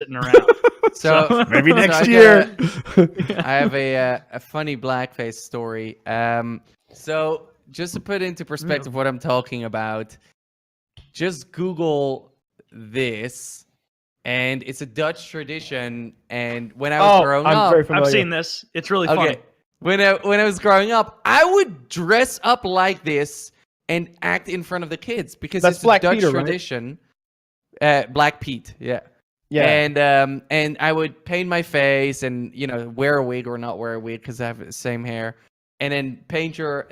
sitting around. So maybe next I year. I have a funny blackface story. So just to put into perspective what I'm talking about, just Google this, and it's a Dutch tradition. And when I was growing I'm up, very familiar. I've seen this. It's really funny. When I was growing up, I would dress up like this and act in front of the kids because That's it's Black a Dutch Peter, right? tradition. Black Pete, yeah. Yeah. And I would paint my face and wear a wig or not wear a wig because I have the same hair, and then paint your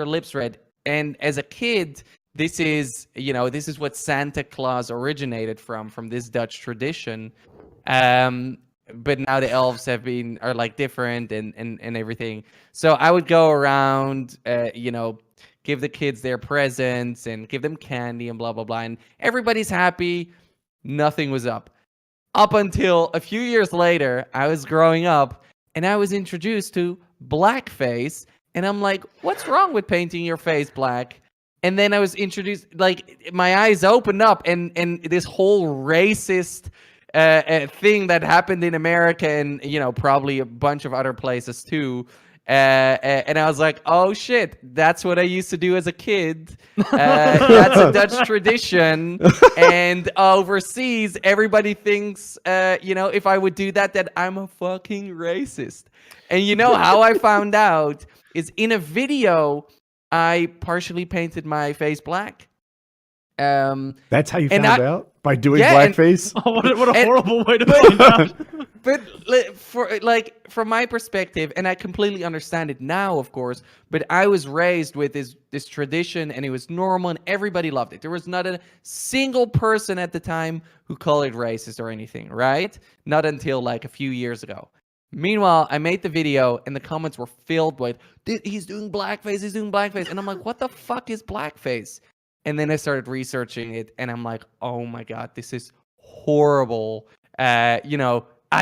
lips red. And as a kid, this is what Santa Claus originated from this Dutch tradition. But now the elves are like different and everything. So I would go around, give the kids their presents and give them candy and blah blah blah, and everybody's happy. Nothing was up until a few years later. I was growing up and I was introduced to blackface, and I'm like, what's wrong with painting your face black? And then I was introduced, like, my eyes opened up, and this whole racist thing that happened in America and probably a bunch of other places too. And I was like, oh shit, that's what I used to do as a kid. That's a Dutch tradition. And overseas, everybody thinks, if I would do that I'm a fucking racist. And you know how I found out is in a video, I partially painted my face black. That's how you found out? By doing blackface? What a horrible way to find out. But from my perspective, and I completely understand it now, of course, but I was raised with this tradition, and it was normal, and everybody loved it. There was not a single person at the time who called it racist or anything, right? Not until like a few years ago. Meanwhile, I made the video, and the comments were filled with, he's doing blackface, and I'm like, what the fuck is blackface? And then I started researching it, and I'm like, oh my God, this is horrible. I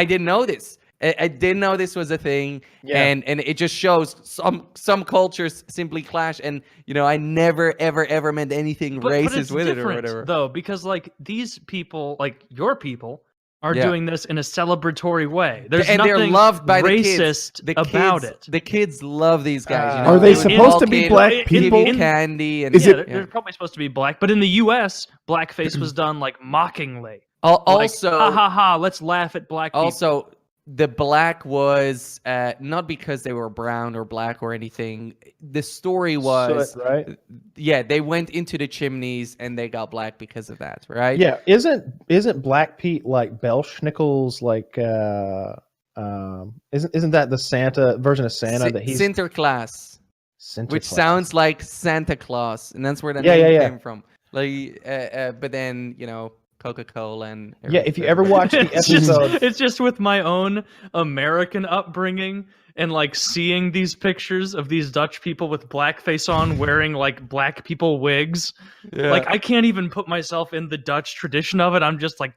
didn't know this. I didn't know this was a thing. Yeah. And it just shows some cultures simply clash. And, I never, ever meant anything racist with it or whatever. Though, because like these people, like your people, are doing this in a celebratory way. They're loved by racist about it. The kids love these guys. Are they supposed to be black people? Candy and they're probably supposed to be black. But in the U.S., blackface was done like mockingly. Also, like, ha ha ha, let's laugh at black people. Also, the black was not because they were brown or black or anything. The story was, soot, right? Yeah, they went into the chimneys and they got black because of that, right? Yeah, isn't Black Pete like Belschnickel's like isn't that the Santa version of Santa that he's Sinterklaas, which sounds like Santa Claus, and that's where the name came from. Like, but then Coca-Cola and if you ever watch the episode, it's just with my own American upbringing and like seeing these pictures of these Dutch people with blackface on wearing like black people wigs. Yeah. Like I can't even put myself in the Dutch tradition of it. I'm just like,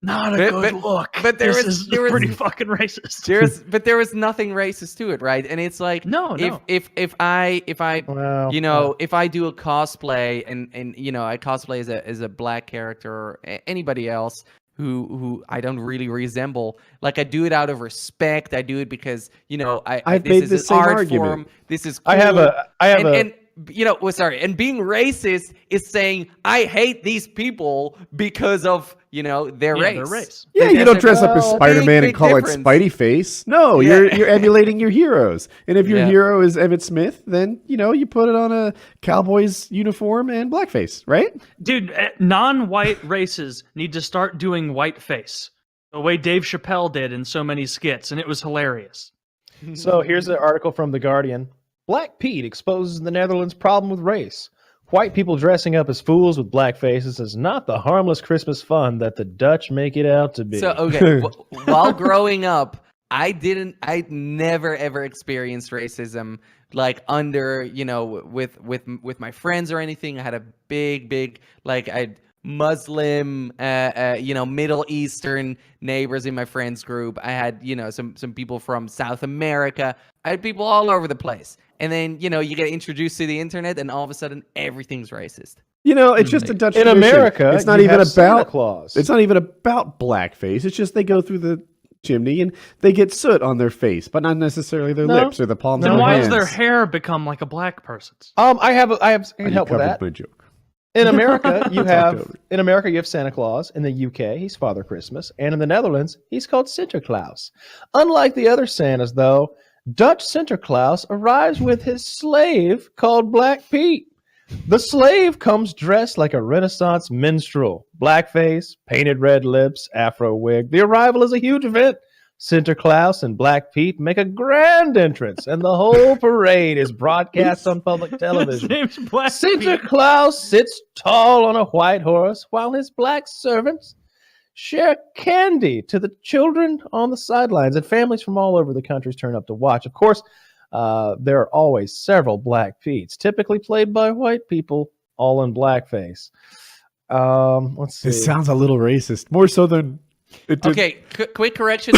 not a good look. But there was pretty fucking racist. There was nothing racist to it, right? And it's like, no. If I if I do a cosplay and I cosplay as a black character or anybody else who I don't really resemble, like I do it out of respect. I do it because I've made the same argument. Form. This is cool. I have a and being racist is saying I hate these people because of their race. Their race. Yeah, you don't dress up as Spider-Man and call it Spidey Face. No, you're emulating your heroes. And if your hero is Emmitt Smith, then you put it on a Cowboys uniform and blackface, right? Dude, non-white races need to start doing whiteface the way Dave Chappelle did in so many skits, and it was hilarious. So here's an article from The Guardian. Black Pete exposes the Netherlands' problem with race. White people dressing up as fools with black faces is not the harmless Christmas fun that the Dutch make it out to be. So, okay, while growing up, I never ever experienced racism like under, with my friends or anything. I had a big, like Muslim, Middle Eastern neighbors in my friends group. I had, some people from South America. I had people all over the place. and then you get introduced to the internet, and all of a sudden everything's racist. It's just a Dutch in tradition. America. It's not you even have Santa about Claus. It's not even about blackface. It's just they go through the chimney and they get soot on their face, but not necessarily their lips or the palms of Then their why hands. does their hair become like a black person's? I can You help with covered that. my joke. In America, you over. have Santa Claus. In the UK, he's Father Christmas, and in the Netherlands, he's called Sinterklaas. Unlike the other Santas, though, Dutch Sinterklaas arrives with his slave called Black Pete. The slave comes dressed like a Renaissance minstrel, blackface, painted red lips, afro wig. The arrival is a huge event. Sinterklaas and Black Pete make a grand entrance, and the whole parade is broadcast on public His television. name's Black Pete. Sinterklaas sits tall on a white horse while his black servants share candy to the children on the sidelines, and families from all over the country turn up to watch. Of course, there are always several Black Petes, typically played by white people, all in blackface. Let's see. It sounds a little racist, more so than it did. Okay, quick correction.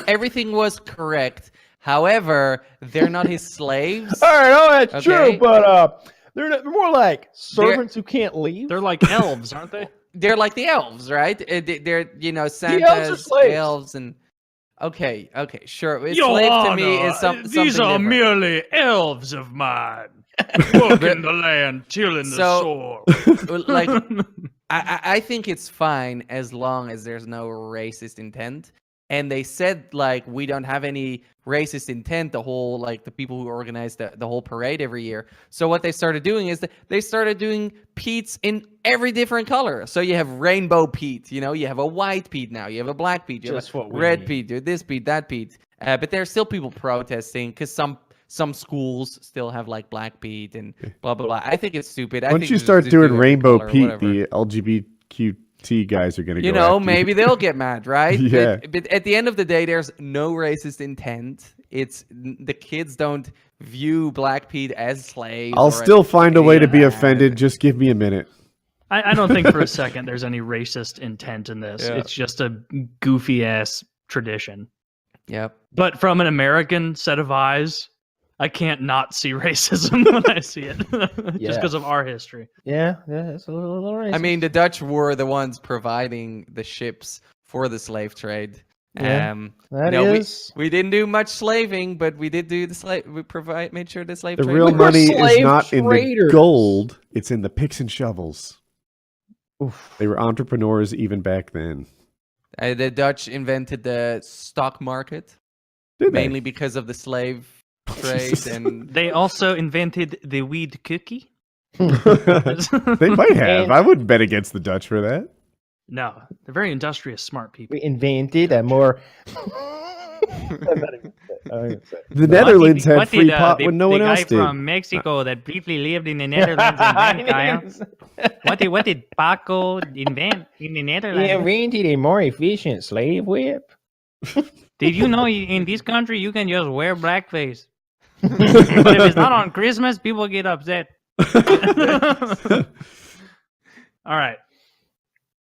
Everything was correct. However, they're not his slaves. All right, oh, that's Okay. true, but they're more like servants who can't leave. They're like elves, aren't they? They're like the elves, right? They're elves are Santa's slaves. elves and okay, sure. It's Your slave to Honor, me is these something are different. merely elves of mine, walking the land, tilling the So- soil. Like, I think it's fine as long as there's no racist intent. And they said like we don't have any racist intent. The people who organize the whole parade every year. So what they started doing is they started doing Pete's in every different color. So you have rainbow Pete. You have a white Pete now. You have a black Pete. You Just have a what we red need. Pete. You have this Pete, that Pete. But there's still people protesting because some schools still have like Black Pete and blah blah blah. I think it's stupid. Once you start doing Rainbow Pete, the LGBTQT guys are going to go after maybe they'll get mad, right? Yeah. But at the end of the day, there's no racist intent. It's the kids don't view Black Pete as slaves. I'll or still as find a way to be bad. offended. Just give me a minute. I don't think for a second there's any racist intent in this. Yeah. It's just a goofy ass tradition. Yep. But from an American set of eyes, I can't not see racism when I see it, just Yeah. because of our history. Yeah, it's a little racist. I mean, the Dutch were the ones providing the ships for the slave trade. Yeah, that no, is. we didn't do much slaving, but we did do the slave. We made sure the slave The trade. real We were money is slave not in the traders. gold; it's in the picks and shovels. Oof. They were entrepreneurs even back then. The Dutch invented the stock market Did mainly because of the slave trade and They also invented the weed cookie. they? They might have. And- I wouldn't bet against the Dutch for that. No, they're very industrious, smart people. We invented a more. The Netherlands had free pot when no one else did. from Mexico that briefly lived in the Netherlands invent, Kyle? What did Paco invent in the We Netherlands? invented a more efficient slave whip. Did you know in this country you can just wear blackface? But if it's not on Christmas, people get upset. All right.